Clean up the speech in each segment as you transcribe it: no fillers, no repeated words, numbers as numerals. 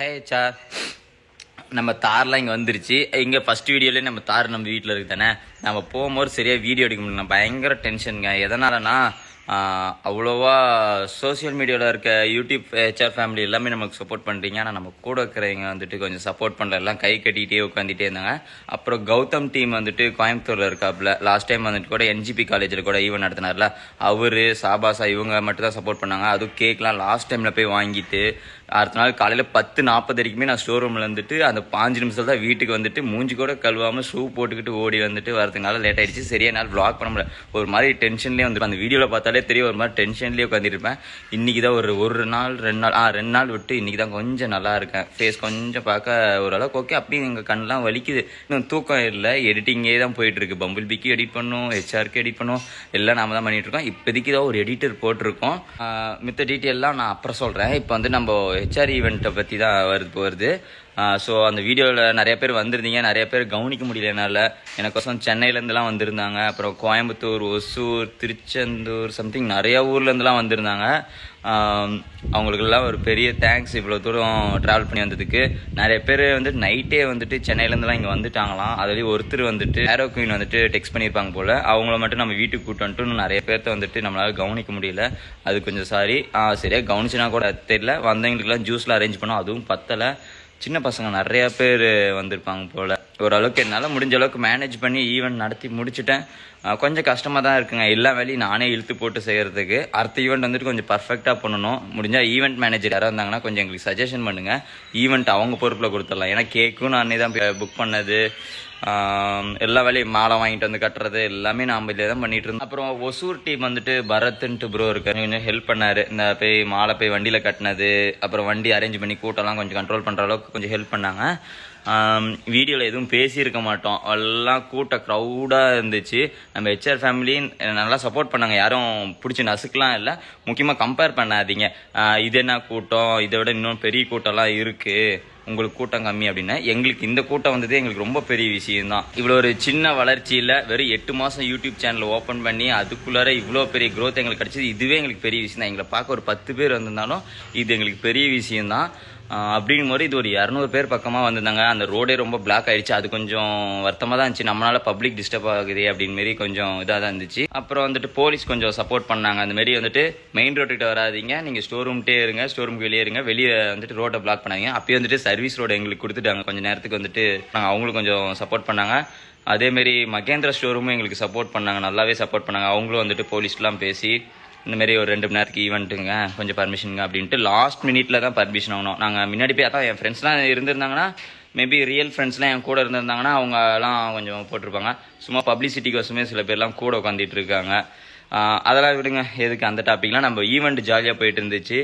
ஹே sir, நம்ம தார்லாம் இங்கே வந்துருச்சு. இங்கே ஃபஸ்ட் வீடியோலேயே நம்ம தார் நம்ம வீட்டில் இருக்குது தானே. நம்ம போகும்போது சரியாக வீடியோ எடுக்க முடியல, பயங்கர டென்ஷனுங்க. எதனாலனா அவ்வளோவா சோசியல் மீடியாவில் இருக்க யூடியூப் ஹெச்ஆர் ஃபேமிலி எல்லாமே நமக்கு சப்போர்ட் பண்ணுறீங்க. ஆனால் நம்ம கூட இருக்கிறவங்க வந்துட்டு கொஞ்சம் சப்போர்ட் பண்ணல, எல்லாம் கை கட்டிகிட்டே உட்காந்துட்டே இருந்தாங்க. அப்புறம் கௌதம் டீம் வந்துட்டு கோயம்புத்தூரில் இருக்காப்புல. லாஸ்ட் டைம் வந்துட்டு கூட என்ஜிபி காலேஜில் கூட ஈவெண்ட் நடத்தினார்ல, அவர் சாபாசா இவங்க மட்டும் தான் சப்போர்ட் பண்ணாங்க. அதுவும் கேக்லாம் லாஸ்ட் டைமில் போய் வாங்கிட்டு அடுத்த நாள் காலையில் 10:40 வரைக்குமே நான் ஸ்டோர் ரூமில் வந்துட்டு அந்த 5 நிமிஷம் தான் வீட்டுக்கு வந்துட்டு மூஞ்சி கூட கழுவாமல் ஷூ போட்டுக்கிட்டு ஓடி வந்துட்டு வரதுனால லேட் ஆகிடுச்சு. சரியா நாள் வ்ளாக் பண்ண முடியல, ஒரு மாதிரி டென்ஷன்லேயே வந்துட்டு அந்த வீடியோவில் பார்த்தாலே தெரியும், ஒரு மாதிரி டென்ஷன்லேயே உட்காந்துருப்பேன். இன்றைக்கி தான் ஒரு நாள் 2 நாள் விட்டு இன்றைக்கி தான் கொஞ்சம் நல்லா இருக்கேன். ஃபேஸ் கொஞ்சம் பார்க்க ஓரளவுக்கு ஓகே. அப்படியே எங்கள் கண்ணெலாம் வலிக்குது, இன்னும் தூக்கம் இல்லை. எடிட்டிங்கே தான் போயிட்டுருக்கு. பம்பிள் பிக்கு எடிட் பண்ணும், ஹெச்ஆருக்கு எடிட் பண்ணும், எல்லாம் நாம தான் பண்ணிகிட்ருக்கோம். இப்போதைக்கு தான் ஒரு எடிட்டர் போட்டிருக்கோம். மித்த டீட்டெயிலெலாம் நான் அப்புறம் சொல்கிறேன். இப்போ வந்து நம்ம ஹெச்ஆர் ஈவெண்ட்டை பற்றி தான் வருது. ஸோ அந்த வீடியோவில் நிறைய பேர் வந்திருந்தீங்க, நிறைய பேர் கவனிக்க முடியல என்னால். எனக்கோசம் சென்னையிலேருந்துலாம் வந்திருந்தாங்க, அப்புறம் கோயம்புத்தூர், ஒசூர், திருச்செந்தூர், சம்திங் நிறைய ஊர்லேருந்துலாம் வந்திருந்தாங்க. அவங்களுக்கெல்லாம் ஒரு பெரிய தேங்க்ஸ், இவ்வளோ தூரம் ட்ராவல் பண்ணி வந்ததுக்கு. நிறைய பேர் வந்துட்டு நைட்டே வந்துட்டு சென்னையிலேருந்துலாம் இங்கே வந்துட்டாங்களாம். அதுலேயும் ஒருத்தர் வந்துட்டு ஏரோ குயின் வந்துட்டு டெக்ஸ்ட் பண்ணியிருப்பாங்க போல். அவங்கள மட்டும் நம்ம வீட்டுக்கு கூட்டு வந்துட்டு நிறைய பேர்த்த வந்துட்டு நம்மளால் கவனிக்க முடியல, அது கொஞ்சம் சாரி. சரியாக கவனிச்சுனா கூட தெரியல. வந்தவங்களுக்குலாம் ஜூஸ்லாம் அரேஞ்ச் பண்ணோம், அதுவும் பத்தலை. சின்ன பசங்க நிறையா பேர் வந்திருப்பாங்க போல். ஓரளவுக்கு என்னால் முடிஞ்ச அளவுக்கு மேனேஜ் பண்ணி ஈவெண்ட் நடத்தி முடிச்சுட்டேன். கொஞ்சம் கஷ்டமாக தான் இருக்குங்க, எல்லா வேலையும் நானே இழுத்து போட்டு செய்கிறதுக்கு. அடுத்த ஈவெண்ட் வந்துட்டு கொஞ்சம் பர்ஃபெக்டாக பண்ணணும். முடிஞ்சால் ஈவெண்ட் மேனேஜர் யாராவது இருந்தாங்கன்னா கொஞ்சம் எங்களுக்கு சஜஷன் பண்ணுங்கள். ஈவெண்ட் அவங்க பொறுப்பில் கொடுத்துடலாம். ஏன்னா கேக்கும் நானே தான் புக் பண்ணது, எல்லா வேலையும் மாலை வாங்கிட்டு வந்து கட்டுறது எல்லாமே நாம் இதில் தான் பண்ணிகிட்டு இருந்தோம். அப்புறம் ஒசூர் டீம் வந்துட்டு பரத்ன்ட்டு ப்ரோ இருக்காரு, கொஞ்சம் ஹெல்ப் பண்ணார். இந்த மாலை போய் வண்டியில் கட்டினது, அப்புறம் வண்டி அரேஞ்ச் பண்ணி கூட்டம்லாம் கொஞ்சம் கண்ட்ரோல் பண்ணுற அளவுக்கு கொஞ்சம் ஹெல்ப் பண்ணாங்க. வீடியோவில் எதுவும் பேசியிருக்க மாட்டோம், எல்லாம் கூட்டம் க்ரௌடாக இருந்துச்சு. நம்ம ஹெச்ஆர் ஃபேமிலி நல்லா சப்போர்ட் பண்ணாங்க, யாரும் பிடிச்சி நசுக்கலாம் இல்லை. முக்கியமாக கம்பேர் பண்ணாதீங்க, இது என்ன கூட்டம், இதை விட இன்னும் பெரிய கூட்டம்லாம் இருக்குது, உங்களுக்கு கூட்டம் கம்மி அப்படின்னு. எங்களுக்கு இந்த கூட்டம் வந்ததே எங்களுக்கு ரொம்ப பெரிய விஷயம்தான். இவ்வளோ ஒரு சின்ன வளர்ச்சியில் வெறும் 8 மாதம் யூடியூப் சேனல் ஓப்பன் பண்ணி அதுக்குள்ளார இவ்வளோ பெரிய க்ரோத் எங்களுக்கு கிடச்சிது. இதுவே எங்களுக்கு பெரிய விஷயம் தான். எங்களை பார்க்க ஒரு 10 பேர் வந்திருந்தாலும் இது எங்களுக்கு பெரிய விஷயம்தான். அப்படிங்கும் போது இது ஒரு 200 பேர் பக்கமாக வந்திருந்தாங்க. அந்த ரோடே ரொம்ப பிளாக் ஆகிடுச்சு, அது கொஞ்சம் வருத்தமாக தான் இருந்துச்சு. நம்மளால் பப்ளிக் டிஸ்டர்ப் ஆகுது அப்படின்னு மாரி கொஞ்சம் இதாக தான் இருந்துச்சு. அப்புறம் வந்துட்டு போலீஸ் கொஞ்சம் சப்போர்ட் பண்ணாங்க. அந்த மாரி வந்துட்டு மெயின் ரோட்டுக்கிட்ட வராதிங்க, நீங்கள் ஸ்டோர் ரூம்கிட்டே இருங்க, ஸ்டோர் ரூமுக்கு வெளியே இருங்க, வெளியே வந்துட்டு ரோட்டை பிளாக் பண்ணாங்க. அப்பயே வந்துட்டு சர்வீஸ் ரோடு எங்களுக்கு கொடுத்துட்டாங்க கொஞ்சம் நேரத்துக்கு வந்துட்டு. அவங்களும் கொஞ்சம் சப்போர்ட் பண்ணாங்க. அதேமாரி மகேந்திரா ஸ்டோர் ரூமும் எங்களுக்கு சப்போர்ட் பண்ணாங்க, நல்லாவே சப்போர்ட் பண்ணாங்க. அவங்களும் வந்துட்டு போலீஸ்லாம் பேசி இந்தமாரி ஒரு 2 மணி நேரத்துக்கு ஈவெண்ட்டுங்க, கொஞ்சம் பர்மிஷனுங்க அப்படின்ட்டு லாஸ்ட் மினிட்ல தான் பர்மிஷன் ஆகணும். நாங்கள் முன்னாடி போய் அதான் என் ஃப்ரெண்ட்ஸ்லாம் இருந்திருந்தாங்கன்னா, மேபி ரியல் ஃப்ரெண்ட்ஸ்லாம் என் கூட இருந்திருந்தாங்கன்னா அவங்கலாம் கொஞ்சம் போட்டிருப்பாங்க. சும்மா பப்ளிசிட்டிக்கோசமே சில பேர்லாம் கூட உட்காந்துட்டு இருக்காங்க. அதெல்லாம் விடுங்க, எதுக்கு அந்த டாப்பிக்லாம். நம்ம ஈவெண்ட் ஜாலியாக போயிட்டு இருந்துச்சு.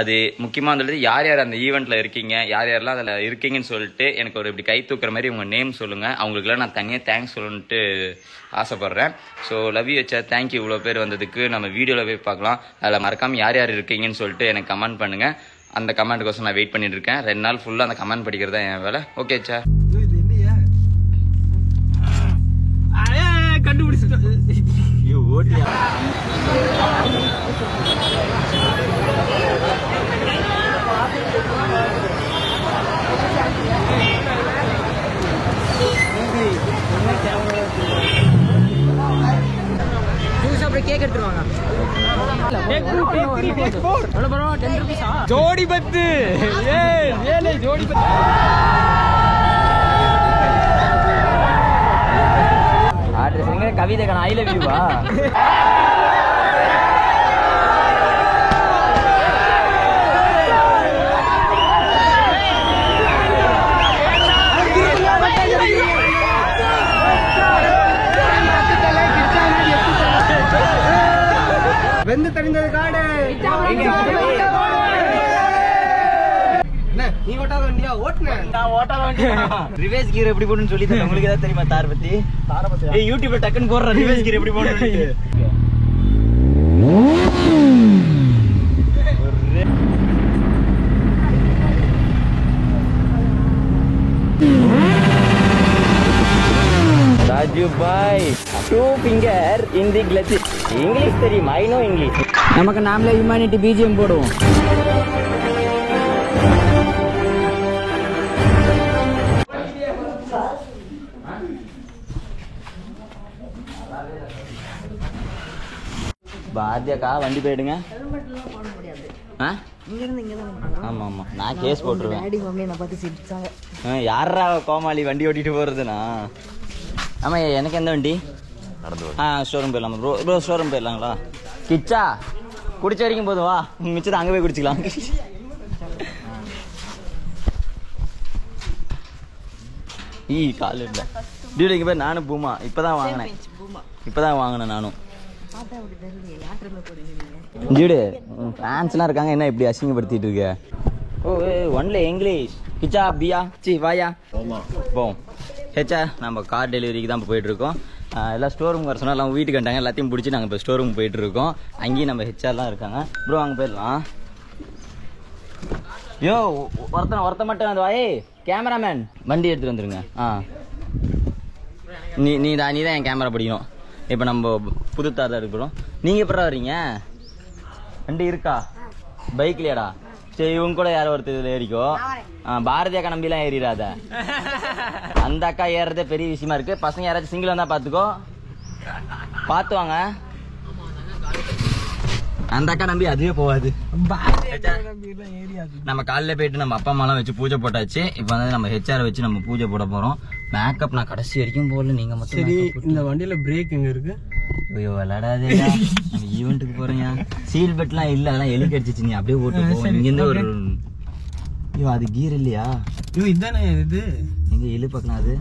அது முக்கியமாக வந்துட்டு யார் யார் அந்த ஈவெண்ட்டில் இருக்கீங்க, யார் யாரெல்லாம் அதில் இருக்கீங்கன்னு சொல்லிட்டு எனக்கு ஒரு இப்படி கை தூக்குற மாதிரி உங்கள் நேம் சொல்லுங்கள். அவங்களுக்குலாம் நான் தனியாக தேங்க்ஸ் சொல்லணுன்ட்டு ஆசைப்பட்றேன். So love you HR, thank you இவ்வளோ பேர் வந்ததுக்கு. நம்ம வீடியோவில் போய் பார்க்கலாம். அதில் மறக்காமல் யார் யார் இருக்கீங்கன்னு சொல்லிட்டு எனக்கு கமெண்ட் பண்ணுங்கள். அந்த கமெண்ட்டுக்கோசம் நான் வெயிட் பண்ணிட்டு இருக்கேன். 2 நாள் ஃபுல்லாக அந்த கமெண்ட் படிக்கிறது தான் என் வேலை. ஓகே ஹெச்ஆர், கண்டுபிடிச்சிட்டு கேக் எடுத்துருவாங்க. ஜோடி 10 ஜோடி 10 ஆர்டர் கவிதைக்கான ஐ லவ் யூவா? வெந்து தணிந்தது காடு. நீ ஓட்டாத வண்டியா? ஓட்டுனேன் நான், ஓட்டாத வண்டியா. ரிவேஸ் கியர் எப்படி போடணும்னு சொல்லி தரேன். உங்களுக்கு ஏதாவது தெரியுமா தார் பத்தி? ஏய் யூடியூப்ல டக்குன்னு போடுற ரிவேஸ் கியர் எப்படி போடணும். ராஜு பாய், 2 finger in the clutch. English தெரியுமா? I know English. நமக்கு நாமளே ஹியூமனிட்டி பிஜிஎம் போடுவோம். பாத்தியாக்கா வண்டி போயிடுங்க. ஆமா ஆமா நான் கேஸ் போட்டுருவேன். யாரா கோமாளி வண்டி ஓட்டிட்டு போறதுனா? ஆமா எனக்கு எந்த வண்டி? ஸ்டோரூம் போயிடலாம் ப்ரோ. ஸ்டோரூம் போயிடலாங்களா? கிச்சா குடிச்ச வரைக்கும் போதும் வா, மிச்சத்தை அங்கே போய் குடிச்சிக்கலாம். கால் இல்லை டியூடி இங்கே போய் நானும் பூமா இப்போதான் வாங்கினேன் நானும். டியூடு ஃபேன்ஸ்லாம் இருக்காங்க, என்ன இப்படி அசிங்கப்படுத்திட்டு இருக்க? ஓ ஒன்ல இங்கிலீஷ். கிச்சா பியா சி வாயா போம். ஹெச்சா நம்ம கார் டெலிவரிக்கு தான் இப்போ போயிட்டுருக்கோம். எல்லாம் ஸ்டோர் ரூம் வர சொன்னால் எல்லாம் வீட்டுக்கு வந்துட்டாங்க. எல்லாத்தையும் பிடிச்சி நாங்கள் இப்போ ஸ்டோர் ரூம் போயிட்டுருக்கோம். அங்கேயும் நம்ம ஹெச்ஆர்லாம் இருக்காங்க. ப்ரோ அங்கே போயிடலாம். யோ ஒருத்த மட்டும் அந்த வாயே கேமராமேன் வண்டி எடுத்துகிட்டு வந்துருங்க. நீ தான் என் கேமரா பிடிக்கணும். இப்போ நம்ம புதுத்தார் தான் இருக்கிறோம். நீங்கள் எப்படா வரீங்க? வண்டி இருக்கா? பைக்லையாடா? சரி இவங்க கூட யாரோ ஒருத்தர் இதில் ஏறிக்கோ. பாரதி அக்கா நம்பிலாம் ஏறிடாத. அந்த அக்கா ஏறதே பெரிய விஷயமா இருக்கு. பசங்க யாராச்சும் சிங்கிள் வந்தா பார்த்துக்கோ, பார்த்து வாங்க. அந்த அக்கா நம்பி அதுவே போகாது. நம்ம காலைல போயிட்டு நம்ம அப்பா அம்மாலாம் வச்சு பூஜை போட்டாச்சு. இப்போ வந்து நம்ம ஹெச்ஆர் வச்சு நம்ம பூஜை போட போறோம். மேக்கப் நான் கடைசி வரைக்கும் போடல. நீங்க மட்டும் சரி. இந்த வண்டியில பிரேக் எங்க இருக்கு? ஐயோ விளையாடாதே, நம்ம ஈவெண்ட்டுக்கு போறீங்க. சீல் பெட்லாம் இல்ல, அதெல்லாம் எலி கடிச்சிச்சு. நீ அப்படியே ஓட்டு போ. இங்க இருந்து ஒரு ஐயோ அது கீர் இல்லையா? ஐயோ இதானே இது. எங்க இழு பார்க்கலாம். அது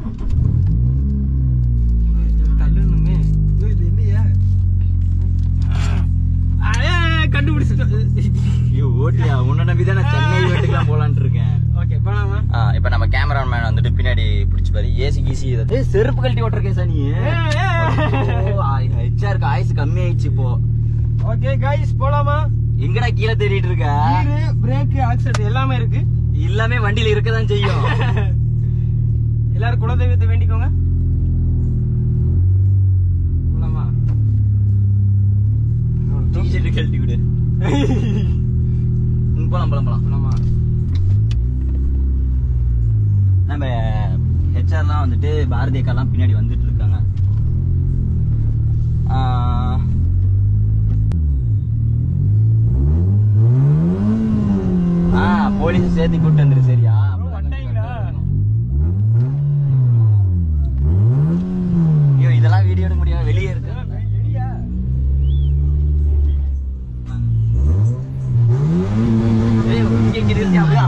தள்ளுனுமே. இது இல்லையா? ஓட்டியா உன்ன நம்பிதான் நான் சென்னை வீட்டுக்குலாம் போலான்னு இருக்கேன். இப்ப நம்ம கேமராமேன் வந்துட்டு பின்னாடி பிடிச்சி பாரு. ஏசி கீசி செருப்பு கழட்டி ஓட்டிருக்கேன் சார். நீ ஹெச்ஆருக்கு ஆயுசு கம்மி ஆயிடுச்சு இப்போ. ஓகே கைஸ் போலாமா? எங்கடா கீழே தேடிட்டு இருக்க? பிரேக் ஆக்சிடென்ட் எல்லாமே இருக்கு. எல்லாமே வண்டியில இருக்கதான் செய்யும். எல்லாரும் குலதெய்வத்தை வேண்டிக்கோங்க. போலாமா? டிஷர்ட் கழட்டி விடு. போலாமா? நம்ம ஹெச்ஆர்லாம் வந்துட்டு பாரதி அக்காலாம் பின்னாடி வந்துட்டு இருக்காங்க. போலீஸ் சேர்த்து கூட்டு வந்துரு. சரியா? ஐயோ இதெல்லாம் வீடியோ எடுக்க முடியாது, வெளியே இருக்கு.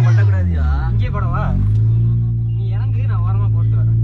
பண்ணக்கூடாதியா? இங்கே போடவா? நீ இறங்கு, நான் ஓரமா போட்டு வரேன்.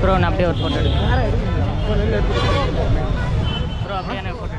ப்ரோ நான் அப்படியே ஒரு ஃபோட்டோ எடுக்கிறேன் ப்ரோ அப்படியே எனக்கு ஃபோட்டோ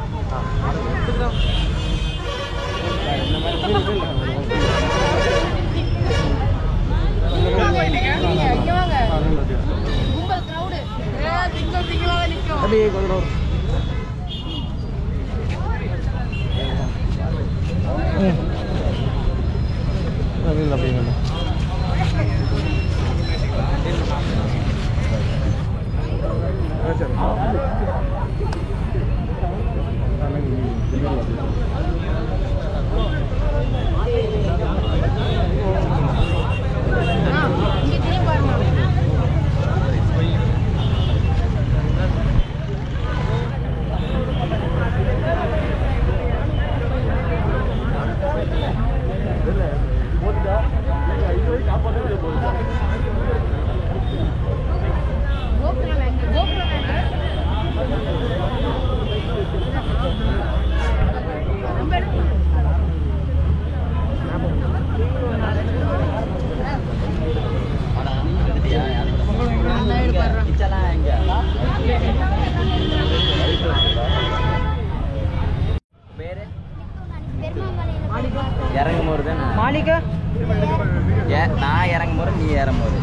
இறங்கும் போது தான் மாளிகை நான் இறங்கும் போது நீ இறங்கும் போது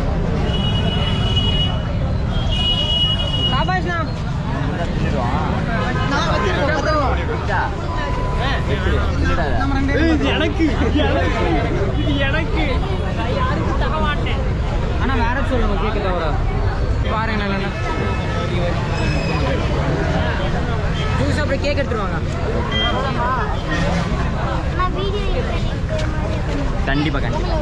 எனக்கு தக மாட்டேன் ஆனா வேற சொல்லுங்க கேட்க தவிர பாருங்க இல்லைன்னா ஜூஸ் அப்படி கேக் எடுத்துருவாங்க கண்டிப்பா கண்டிப்பா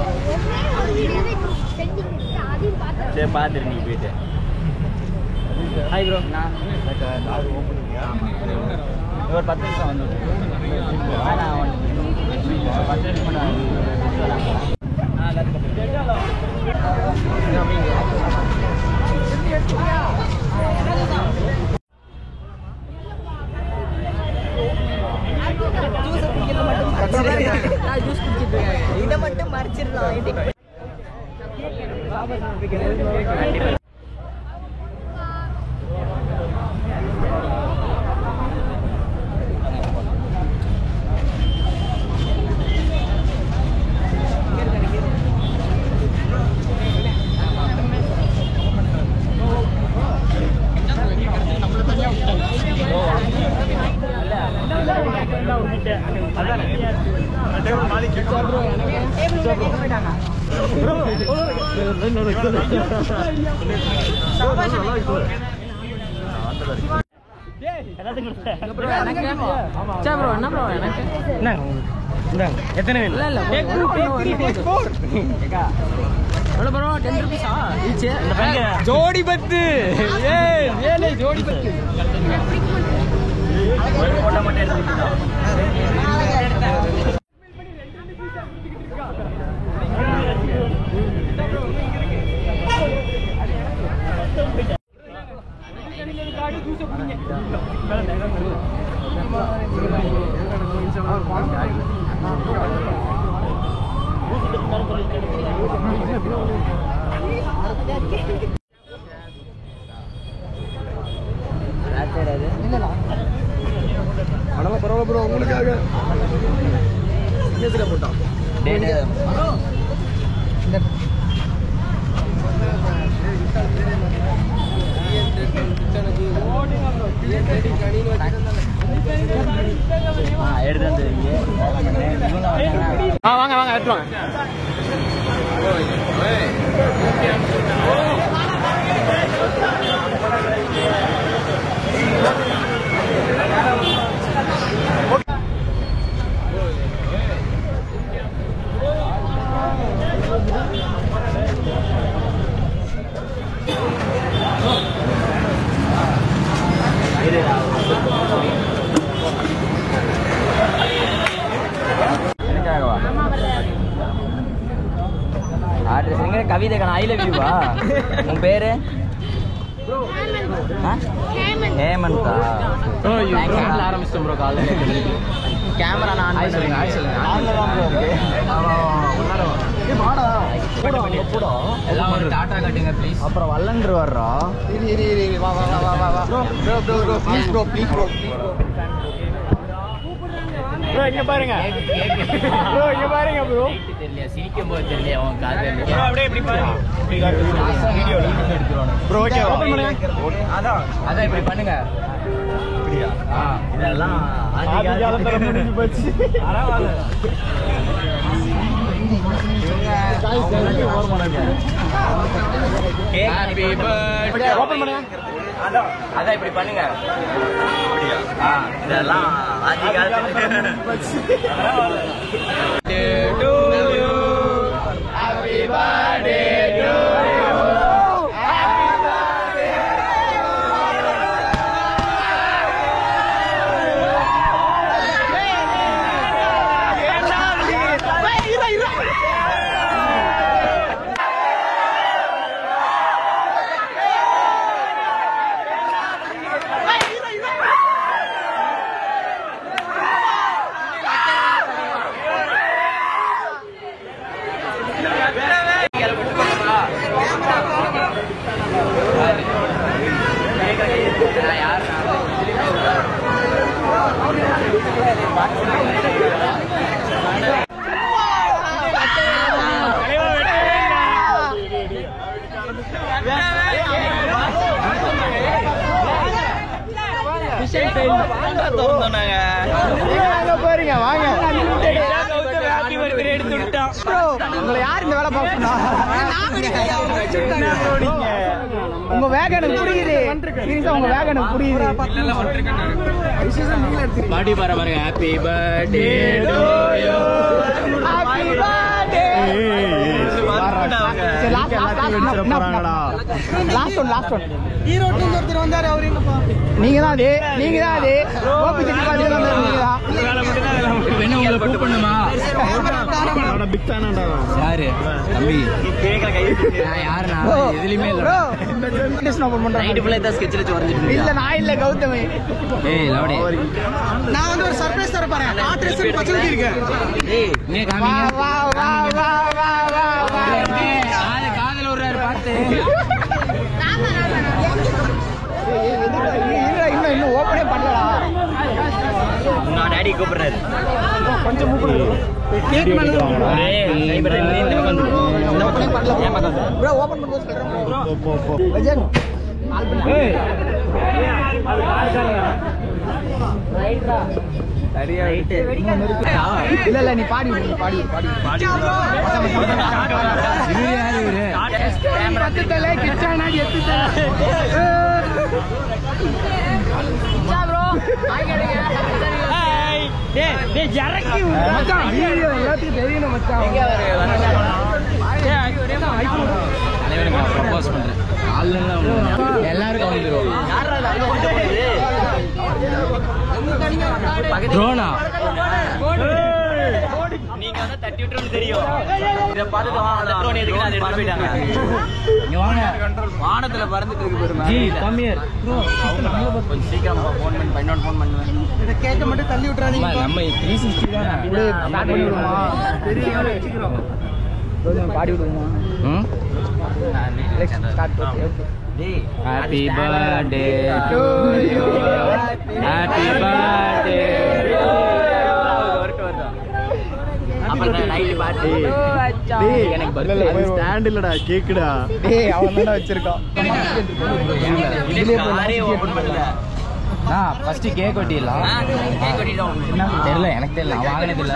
சரி பார்த்துரு நீ போயிட்டு ஹாய் ப்ரோ ஒரு 10 நிமிஷம் வந்து 10 நிமிஷம் இதை மட்டும் மறைச்சிடலாம் எத்தனை ஜோடி 10 ஜோடி 10 பரவாயில்ல ப்ரோ உங்களுக்காக போட்டான் வாங்க வாங்க எடுத்துவாங்க கவிதை ஐ லவ் யூவா உன் பேரு ஹேமந்தா ஆரம்பிச்சிட்டோம் ப்ரோ காலையில் கேமரா நான் சொல்லுங்க எல்லாம் ஒரு டாட்டா கட்டுங்க ப்ளீஸ். அப்புறம் வல்லன்று வர்றா. இங்க பாருங்க இங்க பாருங்க ப்ரோ. தெரியல, சிரிக்கும் போது தெரியல அவன் காது. அப்படியே இப்படி பாருங்க. ப்ரோ ஓகே ஓபன் பண்ணுங்க. அதான் இப்படி பண்ணுங்க. இதெல்லாம் ஆதி காலத்துல முடிஞ்சு போச்சு. Happy birthday. ஓபன் பண்ணுங்க. அதான் இப்படி பண்ணுங்க. இதெல்லாம் ஆதி காலத்துல போச்சு. Happy birthday to you. பாருங்க வாங்க. உங்களை யார் இந்த வேலை பார்க்கணும்? உங்க வேக எனக்கு புரியுது. உங்க வேக எனக்கு புரியுது. பாடி பாருங்க. Happy birthday to you. Happy birthday. Last one. நீங்க தான் அது. கோபி செட்டி பாத்து நீங்க தான். என்ன உங்களை கூப்பிடணுமா? யாரு தம்பி? யாருண்ணா? எதுலயுமே இல்ல. நைட் ஃபுல்லா தான் ஸ்கெட்ச்ல வச்சு வரைஞ்சிட்டு இல்ல நான் இல்ல கௌதமி. ஏய் லவடி. நான் வந்து ஒரு சர்ப்ரைஸ் தர போறேன். ஆட்ரஸ் பச்சைக்கு இருக்கு. ஏய் நீ காமிங்க. வா வா வா வா வா வா. காதல விடுறாரு பாத்து. இன்னும் ஓபனே பண்ணலடா. நான் டாடி கூப்பிடுறாரு. கொஞ்சம் மூக்கு கேக் மேல ஏய் இந்த பக்கம் வந்து. ஓபனே பண்ணல. ப்ரோ ஓபன் பண்ணும்போது சொல்றேன் ப்ரோ. வெஜன் ஏய் ரைட்டா சரியா ரைட். இல்ல இல்ல நீ பாடி இது யாரு இவரு? பத்துதல கிச்சானா எத்துதல. ப்ரோ ஹாய் கேளுங்க. ஹாய். டேய் ஜரக்கி மச்சான் வீடியோ எல்லாத்துக்கும் தெரியணும் மச்சான். எங்க தலைவனுக்கு ப்ரோபோஸ் பண்றேன். எல்லாரும் வந்துரும். யாரா அங்க வந்து போகுது? ட்ரோனா. நீங்க வந்து தட்டி விட்டுறோம்னு தெரியும். இத பார்த்துட்டு அந்த ட்ரோன் எதுக்கு அதை எடுத்து போயிட்டாங்க. இங்க வாங்க. வானத்துல பறந்துட்டு இருக்கு பாருங்க. G come here. கொஞ்சம் சீக்கிரம் ஃபோன் பண்ணி இன்னொரு ஃபோன் பண்ணுவேன். இந்த கேக்க மட்டும் தள்ளி விட்டுறாதீங்க. நம்ம 360 தான. அப்படியே ஸ்டார்ட் பண்ணி விடுமா? தெரியும் வெச்சிரோம். பாடி விடுமா? Start okay. Happy birthday to you. Happy birthday to you. அப்புறம் நைட் பார்ட்டி. டேய் எனக்கு பர்த்டே ஸ்டாண்ட் இல்லடா கேக்குடா. டேய் அவன் தான வச்சிருக்கான். இதுலயே காரே ஓபன் பண்ணல. ஃபர்ஸ்ட் கேக் வெட்டிடலாம். கேக் வெட்டிடலாம். தெரியல எனக்கு தெரியல. நான் வாங்கினது இல்ல.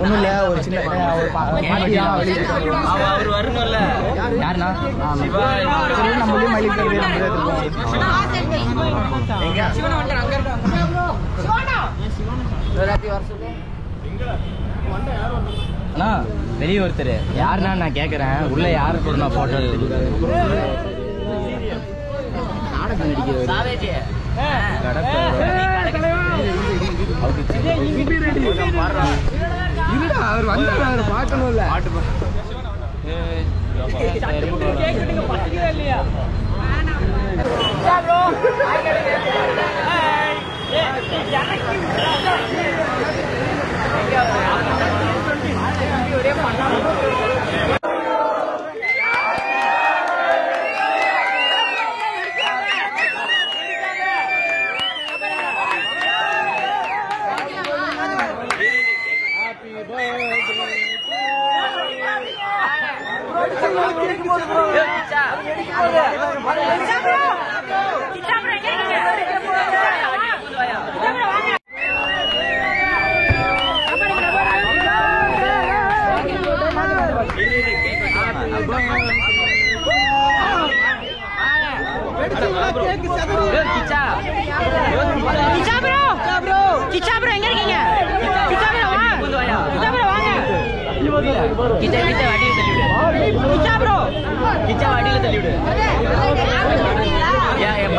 ஒண்ணும் இல்ல ஒரு சின்ன ஒரு பாட்டியா வெளிய அவர் வரணும்ல. யாருன்னா? சிவா. சரி நம்ம வெளிய மயிலுக்கு போய் நம்ம எடுத்துறோம். எங்க? சிவனா வந்து அங்க இருக்கான். சிவனா. எல்லாத்தையும் வர சொல்லு. அண்ணா வெளிய ஒருத்தர் யாருன்னா நான் கேக்குறேன். உள்ள யாரு கூட நான் போட்டோ எடுத்து நாடகம் நடிக்கிறவர். சாவேஜி. இருடா அவர் வந்தாரு அவர் பார்க்கணும்ல. ஒரே பண்ணலாம்.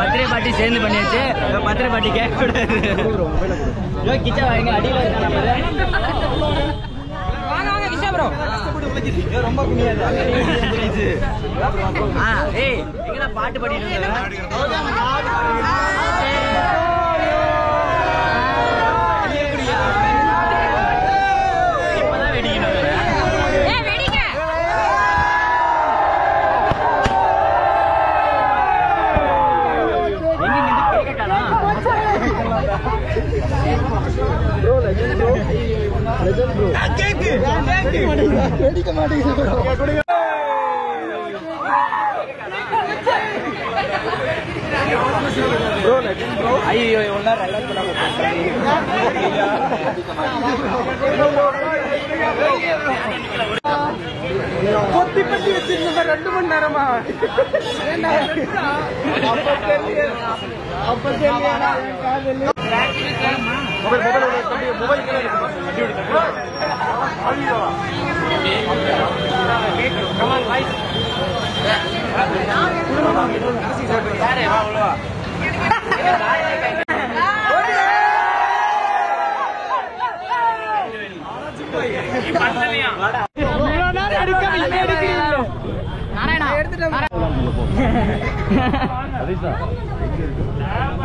பர்த்டே பார்ட்டி சேர்ந்து பண்ணியாச்சு. பர்த்டே பார்ட்டி கேட்க கூடாது. கிச்சா வாங்க அடியில் ரொம்ப பாட்டு பாடிட்டு இப்பதான் வெடிக்கணும். ஐயோ பொத்தி பத்தி வச்சிருந்த 2 மணி நேரமா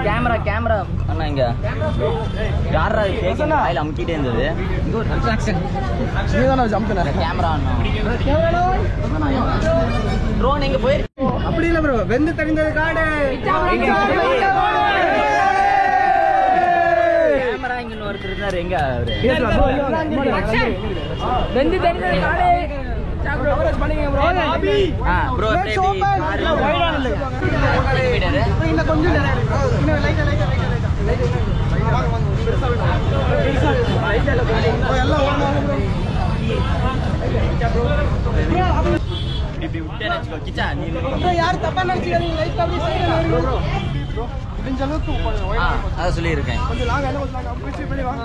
கேமரா கேமரா அண்ணா இங்க யாரா கேக்கனா ஆயில அமுக்கிட்டே இருந்தது. இங்க ஒரு அட்ராக்ஷன் நீதானே ஜம்ப்னா கேமரா அண்ணா ட்ரோன் எங்க போய் அப்படி இல்ல ப்ரோ வெந்து தெரிந்தது காடு கேமரா இங்க ஒருத்தர் இருந்தாரு எங்க அவரு வெந்து தெரிந்தது காடு கவரேஜ் பண்ணீங்க ப்ரோ அபி bro let's open wide on இல்ல இன்ன கொஞ்சம் இன்ன லைட்டா எல்லாம் ஓடணும் இப்படி விட்டே நினைச்சுக்கோ கிச்சா நீ ப்ரோ யார் தப்பா நினைச்சீங்க லைட்டா அப்படியே சைடுல ப்ரோ இந்த அளவுக்கு அத சொல்லி இருக்கேன் கொஞ்சம் லாங் என்ன கொஞ்சம் லாங் அப்படி பண்ணி வாங்க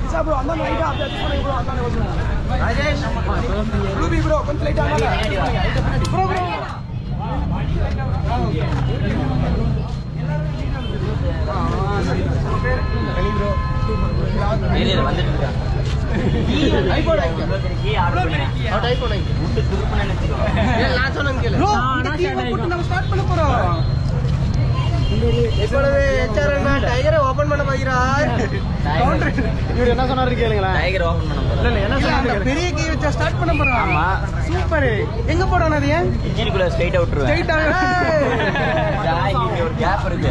கிச்சா ப்ரோ அந்த லைட்டா அப்படியே பண்ணி ப்ரோ அந்த கொஞ்சம் ராஜேஷ் ப்ளூபி ப்ரோ கொஞ்சம் லைட்டா ப்ரோ ப்ரோ வெளியில வந்துட்டு இருக்கான் ஐபோன் கீ ஆர்டர் பண்ணி அவுட் ஐபோன் முட்டு துருப்புன்னு நினைச்சுக்கோ நான் சொன்னேன் கேளு ப்ரோ இந்த டீம் போட்டு நம்ம ஸ்டார்ட் பண்ண போறோம் இப்பவே எச்ஆர்னா டைகரை ஓபன் பண்ண போகிறார் கவுண்டர் இவர் என்ன சொன்னாரு கேளுங்களா டைகர் ஓபன் பண்ண போறோம் இல்ல என்ன சொன்னாரு பெரிய கீ வச்சா ஸ்டார்ட் பண்ண போறோம் ஆமா சூப்பர் எங்க போறோம் அது ஏன் இன்ஜினுக்குள்ள ஸ்ட்ரைட் அவுட்ருவேன் ஸ்ட்ரைட் ஜாய் இங்க ஒரு கேப் இருக்கு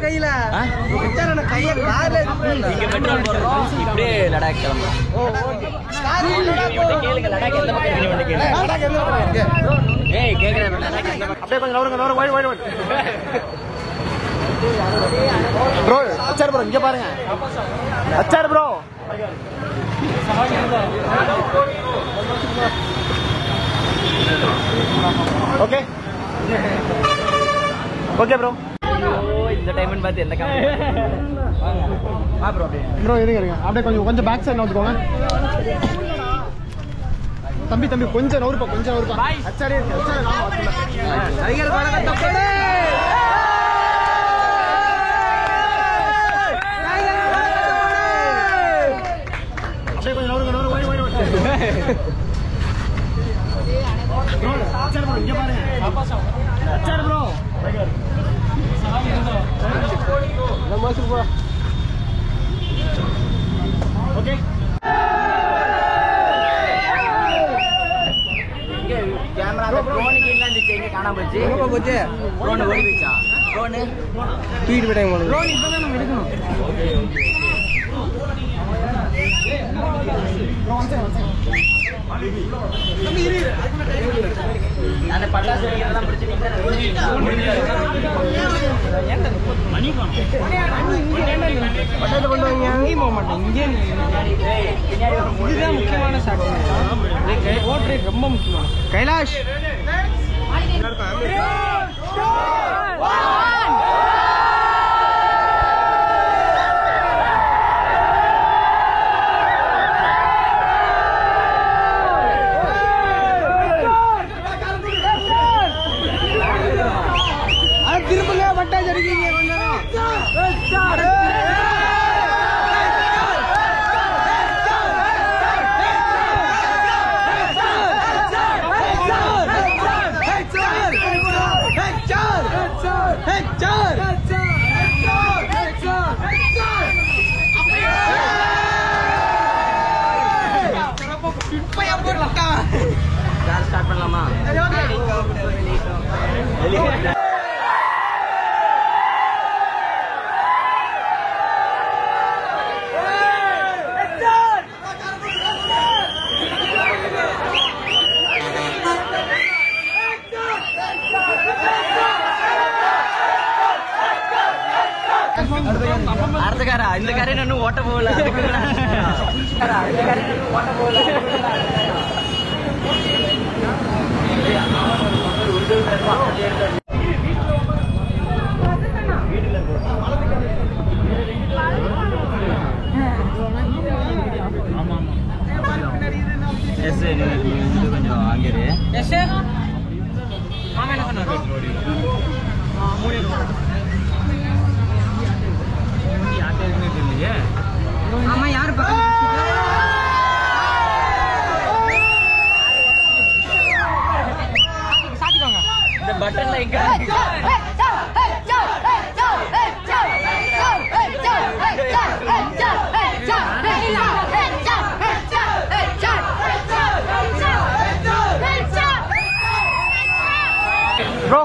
கையில கைய கார்ல இங்க பெட்ரோல் போடுறோம் இப்படியே லடாக் கிளம்புறோம் கேளுங்க லடாக் எந்த பக்கம் இருக்கு கேளுங்க ஏய் கேக்குறேன் லடாக் அப்படியே கொஞ்சம் நவருங்க வைட் ப்ரோ அச்சார் ப்ரோ இங்க பாருங்க அச்சார் ப்ரோ ஓகே ஓகே ப்ரோ இந்த டைம்னு பார்த்து எந்த காமெடி ப்ரோ அப்படியே ப்ரோ இருங்க அப்படியே கொஞ்சம் பேக் சைடுல வந்துக்கோங்க தம்பி கொஞ்சம் நவுறுப்பா அச்சாரே டைகர் வணக்கம் தப்பே அப்படியே கொஞ்சம் நவுறு வை ப்ரோ அச்சார் ப்ரோ இங்க பாருங்க அச்சார் ப்ரோ நம்ம ஓகே கேமரா ட்ரோனுக்கு இல்ல இருந்துச்சு எங்க காணாம போச்சு போச்சு ட்ரோன் ஓடி போச்சா ட்ரோன் தூக்கிட்டு போயிட்டாங்க உங்களுக்கு ட்ரோன் இப்பதான் நம்ம எடுக்கணும் ஓகே அந்த பட்டாசு எல்லாம் பிடிச்சிட்டீங்க பட்டாசு கொண்டு வாங்க அங்கேயும் போக மாட்டேன் இங்கே இதுதான் முக்கியமான சாட்டு ஓட்டு ரொம்ப முக்கியமான கைலாஷ் திரும்பங்க பட்டாசு அடிக்கிறீங்க ஸ்டார்ட் பண்ணலாமா அடுத்த காரா இந்த காரை இன்னும் ஓட்ட போகல ஓட்ட போகல கொஞ்சம் அங்கே ஆமா யாரு சாத்திக்கோங்க இந்த பட்டன்ல எங்க ப்ரோ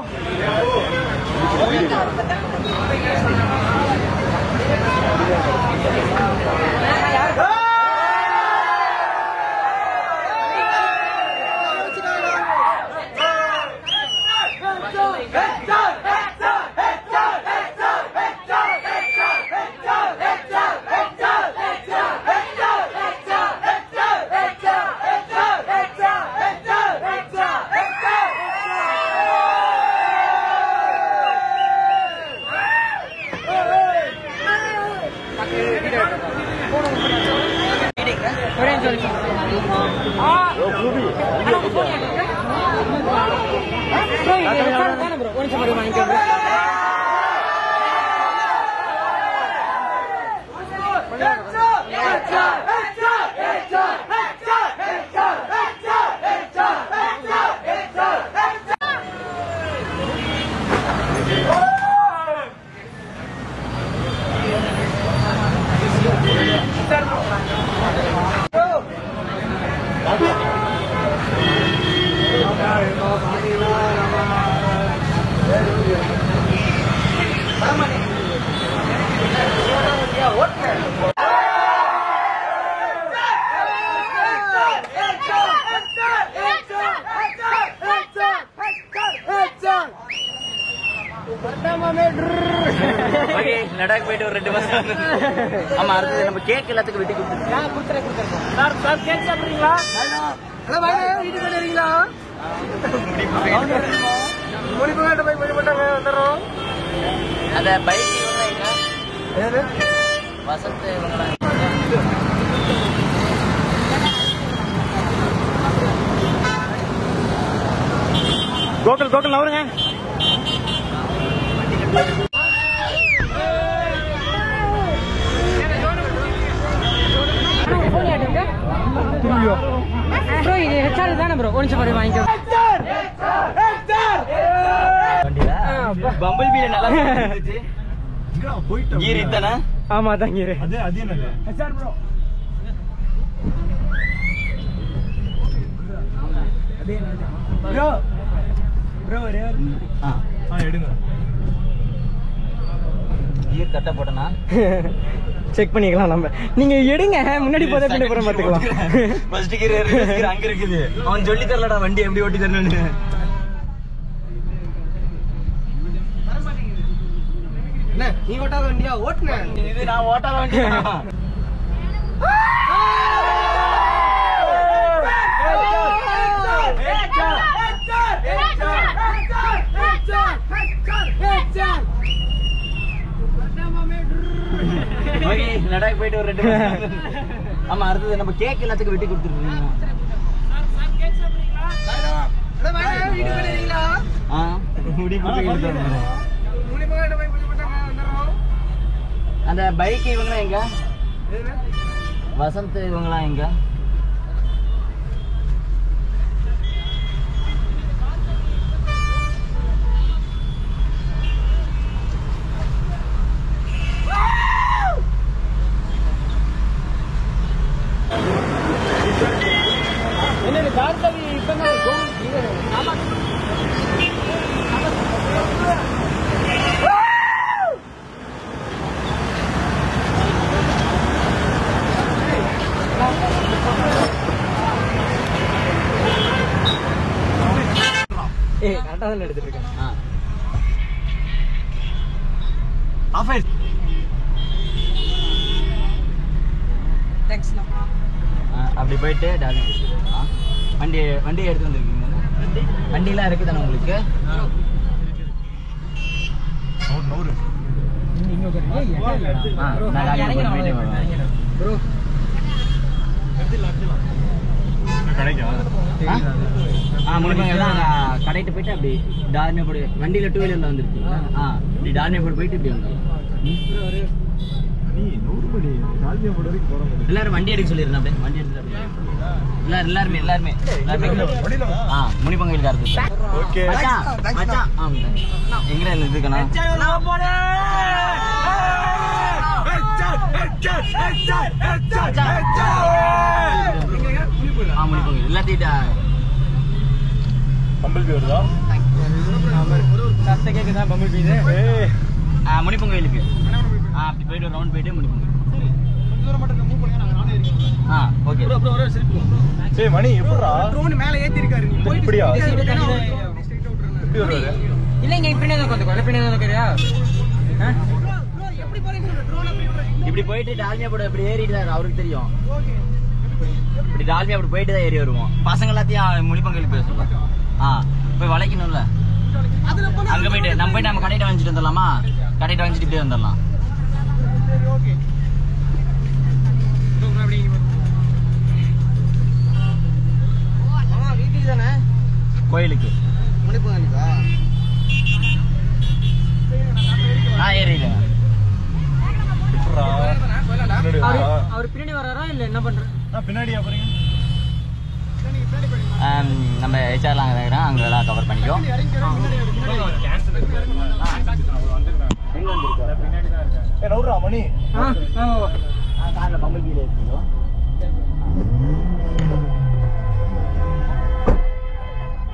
லடாக் போயிட்டு ஒரு 2 மாசம் ஆமா அடுத்து நம்ம கேக் எல்லாத்துக்கும் வெட்டி கொடுத்துருக்கோம் சார் கேக் சாப்பிடுறீங்களா வீட்டுக்கு வரீங்களா வந்துடுறோம் அந்த பைக் வசந்த் கோகுல் அவருங்க ப்ரோ இது ஹெச்ஆர் தானே ப்ரோ கொஞ்சம் மாதிரி வாங்கிக்கோ பம்பிள் பீல நல்லா இருந்துச்சு கீர் இதானே ஆமா அதான் கீர் அது என்னது ஹெச்ஆர் ப்ரோ ப்ரோ ப்ரோ ஒரே எடுங்க கியர் கட்ட போட்டனா செக் பண்ணிக்கலாம் நம்ம. நீங்க எடுங்க, முன்னாடி போதே பின்னாடி போற பாத்துக்கலாம். ஃபர்ஸ்ட் கியர் அங்க இருக்குது. அவன் சொல்லி தரலடா வண்டி எப்படி ஓட்டி தரணும்னு. என்ன நீ ஓட்டாத வண்டியா ஓட்டுன? இது நான் ஓட்டாத வண்டியா? லடாக் போயிட்டு ஒரு 2 ஆமா அடுத்தது நம்ம கேக் எல்லாத்துக்கும் வெட்டி கொடுத்துருக்கீங்க. அந்த பைக் இவங்களாம் எங்க? வசந்த் இவங்களாம் எங்க? கரெக்டா தான் எடுத்துட்டு இருக்கேன். அப்படி போயிட்டு வண்டி எடுத்து வந்துருக்கீங்க. வண்டிலாம் இருக்குதானே உங்களுக்கு? கடைட்டு போயிட்டு அப்படி டார்மியா போடு. வண்டியில 2 வீலர்ல வந்துருக்கீங்க. இப்படி டார்மியா போட்டு போயிட்டு இப்படி வந்தோம். எல்லாரும் வண்டி எடுக்க சொல்லிருந்தேன். அப்படியே வண்டி எடுத்து எல்லாருமே முனிப்பங்கல் காரது எங்கடா இதுக்கண்ணா முனிப்பங்கல் எல்லாத்தையும் முனிப்பங்கலுக்கு அப்படி போயிட்டு ரவுண்ட் போயிட்டு முனிப்பங்கல். ஓகே மணி எப்படிடா ட்ரோன் மேல ஏத்தி இருக்காரு நீ இப்படியா இப்படி வருவாரு இல்லங்க இப்படியே தான் கொஞ்சம் பின்னாடி தான் இருக்கறியா எப்படி போறீங்க ட்ரோன் இப்படி போயிட்டு டால்மியா போட இப்படி ஏறிட்டு அவருக்கு தெரியும். இப்படி டால்மியா அப்படி போயிட்டு தான் ஏறி வருவோம். பசங்க எல்லாத்தையும் முனிப்பங்கலுக்கு பேசுவோம். போய் வளைக்கணும்ல. அங்க போயிட்டு நம்ம கடையிட்ட வாங்கிட்டு வந்துடலாமா? கடையிட்ட வாங்கிட்டு இப்படியே வந்துடலாம். சரி ஓகே வீட்டுக்கு தானே கோயிலுக்கு முனிப்பங்கலுக்கா? ஏறிடுங்க. அவர் பின்னாடி வராரா இல்ல என்ன பண்ற? பின்னாடியா போறீங்க? நம்ம ஹெச்ஆர்லாம் இருக்கிறோம், அங்கே எல்லாம் கவர் பண்ணிக்கோ. மணி காரில் பம்பல் கீழே இருக்கோ.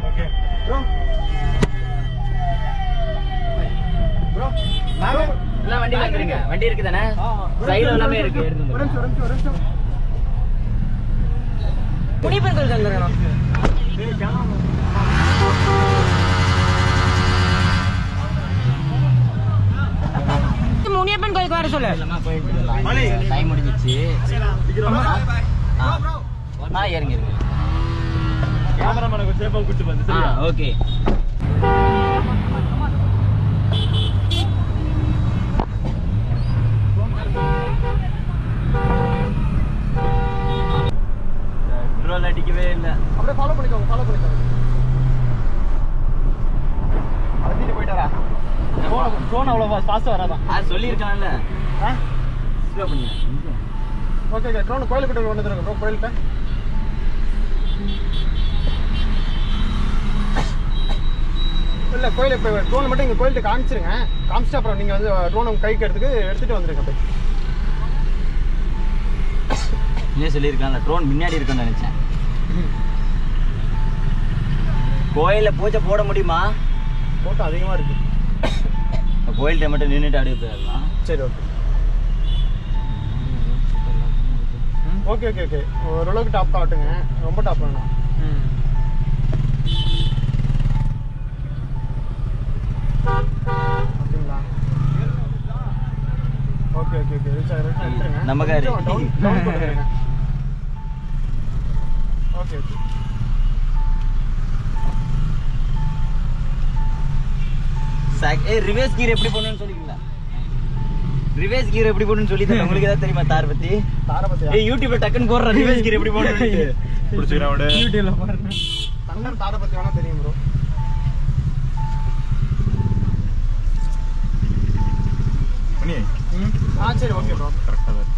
ஓகே ப்ரோ ப்ரோ எல்லாம் வண்டியில் வந்துருங்க. வண்டி இருக்கு தானே? சைடில் எல்லாமே இருக்கு. எடுத்து முனிப்பங்கல் வந்துருக்கணும். முனியப்பன் கோயிலுக்கு வர சொல்லு. டைம் முடிஞ்சிச்சு. ஏறுங்க இருக்கு. கேமராமேனுக்கு சேஃபா கூட்டி வந்து ஓகே. அடிக்கவே இல்லை. அப்படியே ஃபாலோ பண்ணிக்கோங்க. அடிச்சிட்டு போயிட்டாரா? ட்ரோன் அவ்வளோ ஃபாஸ்ட்டாக வராதான். அது சொல்லியிருக்கான்ல. ஸ்லோ பண்ணியா? ஓகே ட்ரோன் கோயிலுக்கிட்ட கொண்டு வந்துருங்க ப்ரோ. கோயிலுக்கு இல்லை கோயில் இப்போ ட்ரோனை மட்டும் இங்கே கோயில்கிட்ட காமிச்சிருங்க. காமிச்சிட்டு அப்புறம் நீங்கள் வந்து ட்ரோனை கைக்கு எடுத்துகிட்டு வந்துருங்க. அப்படியே இன்னும் சொல்லியிருக்கான்ல ட்ரோன் முன்னாடி இருக்குன்னு நினைச்சேன். கோயிலில் பூஜை போட முடியுமா? கூட்டம் அதிகமாக இருக்கு. கோயில்கிட்ட மட்டும் நின்றுட்டு அப்படியே போயிடலாம். சரி ஓகே ஓகே ஓகே ஓகே. ஓரளவுக்கு டாப் காட்டுங்க, ரொம்ப டாப் வேணாம். அப்படிங்களா? Okay okay okay. எடுத்துருங்க. நம்ம car. Okay okay. Reverse gear எப்படி போடணும்னு சொல்லிங்களா? ரிவர்ஸ் கீர் எப்படி போடணும்னு சொல்லி தரேன். உங்களுக்கு ஏதாவது தெரியுமா தார் பத்தி? யூடியூப்ல டக்குன்னு போடுற ரிவர்ஸ் கீர் எப்படி போடணும்னு புடிச்சுக்கறானே. யூடியூப்ல பாருங்க. தண்டர் தார பத்தி வேணா தெரியும் ப்ரோ. பண்ணி சரி ஓகே ப்ரோ. கரெக்ட்டா இருக்கு.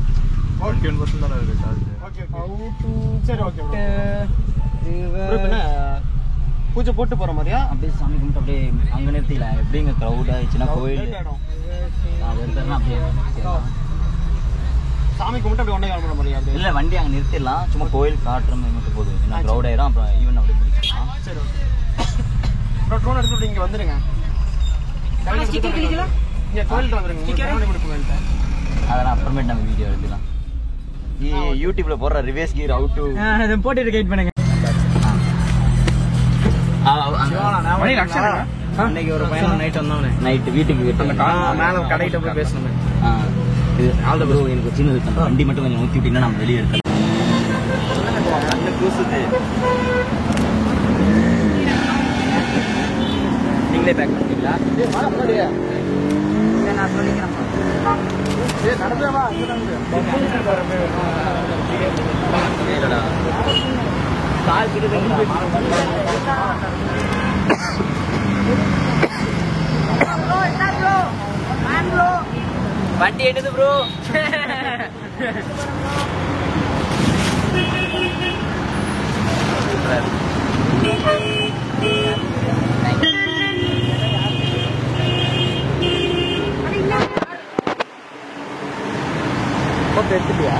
41% தான் இருக்கு சார்ஜ். Okay okay. சரி ஓகே ப்ரோ. ப்ரோ என்ன பூஜை போட்டு போற மாதிரியா? அப்படியே சாமி கும்பிட்டு அப்படியே அங்க நிறுத்திக்கலாம். எப்படிங்க க்ரௌட் ஆயிடுச்சுன்னா கோயில் அது எடுத்துனா அப்படியே சாமி கும்பிட்டு அப்படியே ஒண்ணே கிளம்புற மாதிரியா? இல்ல வண்டி அங்க நிறுத்திடலாம். சும்மா கோயில் காட்டுற மாதிரி மட்டும் போதும். ஏன்னா க்ரௌட் ஆயிரும். அப்புறம் ஈவன் அப்படியே முடிச்சிடலாம். சரி ஓகே ப்ரோ. ட்ரோன் எடுத்துட்டு இங்க வந்துருங்க. ஸ்டிக்கர் கிளிக்கல? இங்க கோயில்ல வந்துருங்க. ஸ்டிக்கர் கொடுங்க கோயில்ல. அதெல்லாம் அப்புறமேட்டு நம்ம வீடியோ எடுத்துக்கலாம். யூடியூப்ல போடுற ரிவர்ஸ் கீர் அவுட் டு அதை போட்டுட்டு கைட் பண்ணுங்க. அன்னைக்கு ஒரு பையன் நைட் வந்தவனே நைட் வீட்டுக்கு மேல கடையிட்ட போய் பேசணும். இது ஆல் ப்ரோ எனக்கு சின்னது வண்டி மட்டும் கொஞ்சம் ஊற்றி விட்டீங்கன்னா நம்ம வெளியே எடுக்கலாம். கூசுது. நீங்களே பேக் பண்ணிட்டீங்களா? நான் சொல்லிக்கிறேன். வண்டி என்னது ப்ரோ? எடுத்துட்டியா?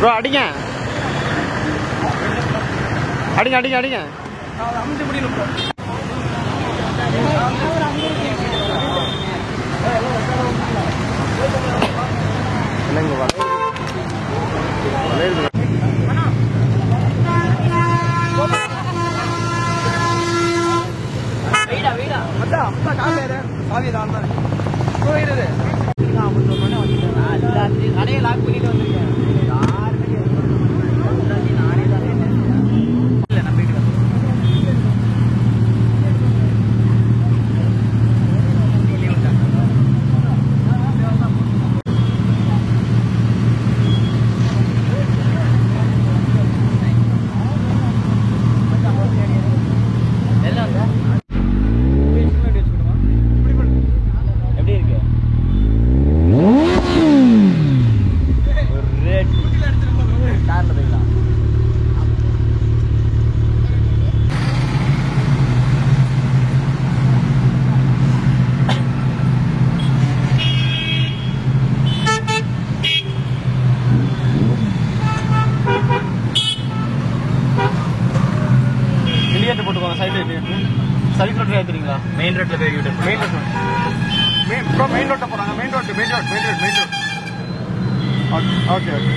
ப்ரோ அடிங்க அடிங்க அடிங்க அடிங்க. கடையை லாக் பண்ணிட்டு வந்திருக்கேன். எப்படி இருக்கு? கார்ல போய்க்கலாம். இண்டிகேட்டர் போட்டுக்கோங்க. சைடில் சைட் ரோட்டில் ஏற்றுறீங்களா? மெயின் ரோட்ல போய் மெயின் ரோட் ப்ரோ. மெயின் ரோட்டை போகிறாங்க. Main road okay okay.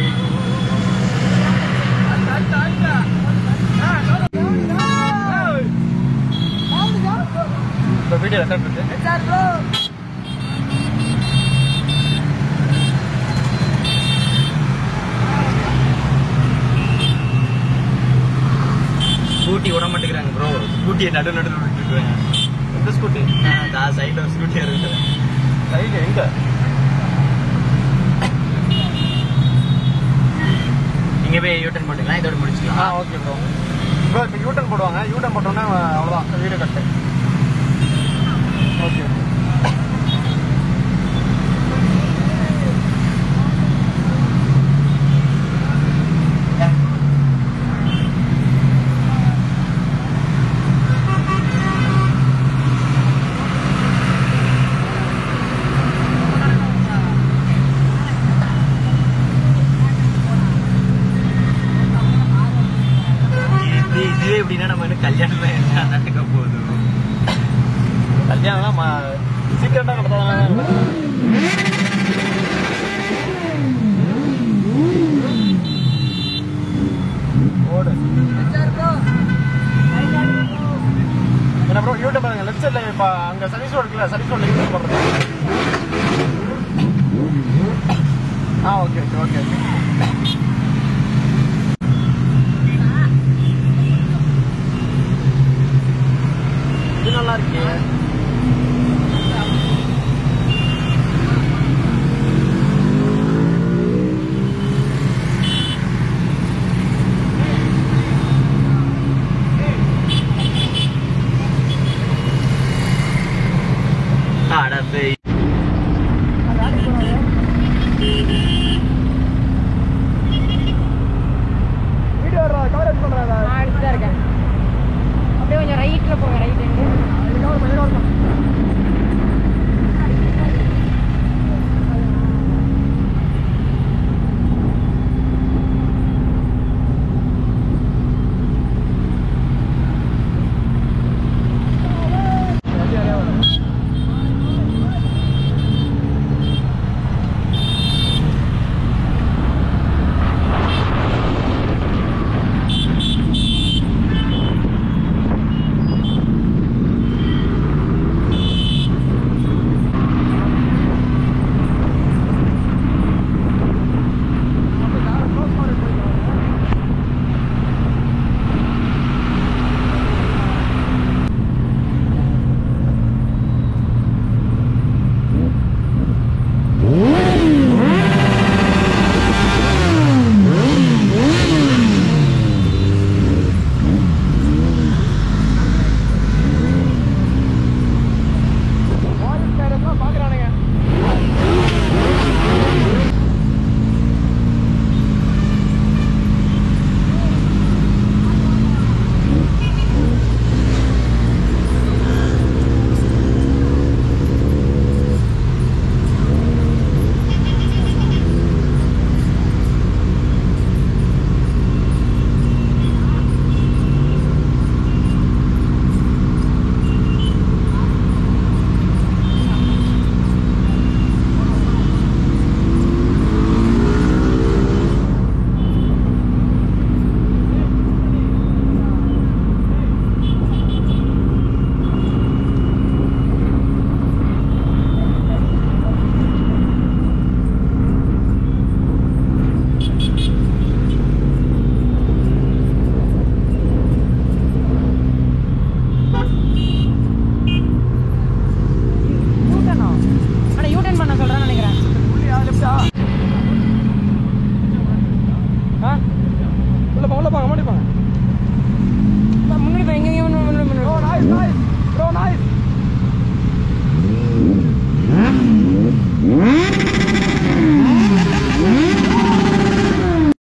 இப்போ வீடியோ ரெக்கார்ட் பண்ணுது. ஸ்கூட்டி விட மாட்டேங்கிறாங்க ப்ரோ. ஸ்கூட்டியை நடுவில் விட்டுருக்காங்க. எந்த ஸ்கூட்டி? சைடில் ஒரு ஸ்கூட்டியாக இருக்குது. சைடு எங்க? நீங்க போய் யூட்டன் போட்டுக்கலாம், இதோட முடிச்சுக்கலாம். Okay bro. ப்ரோ இப்போ யூட்டன் போடுவாங்க. யூட்டன் போட்டோன்னே அவ்வளோதான் வீடியோ கட்டு. ஓகே. இதுவே எப்படின்னா நம்ம இன்னும் கல்யாணம் நடக்க போகுது. கல்யாணம் சீக்கிரட்டாக நடத்தாங்க. ஓடு என்ன ப்ரோ யூடியூப் பாருங்க. லெஃப்ட் சைடில் இப்போ அங்கே சர்வீஸ் ரோடு இருக்குல்ல, சர்வீஸ் ரோடு யூஸ் பண்ணுறது. Okay okay okay okay.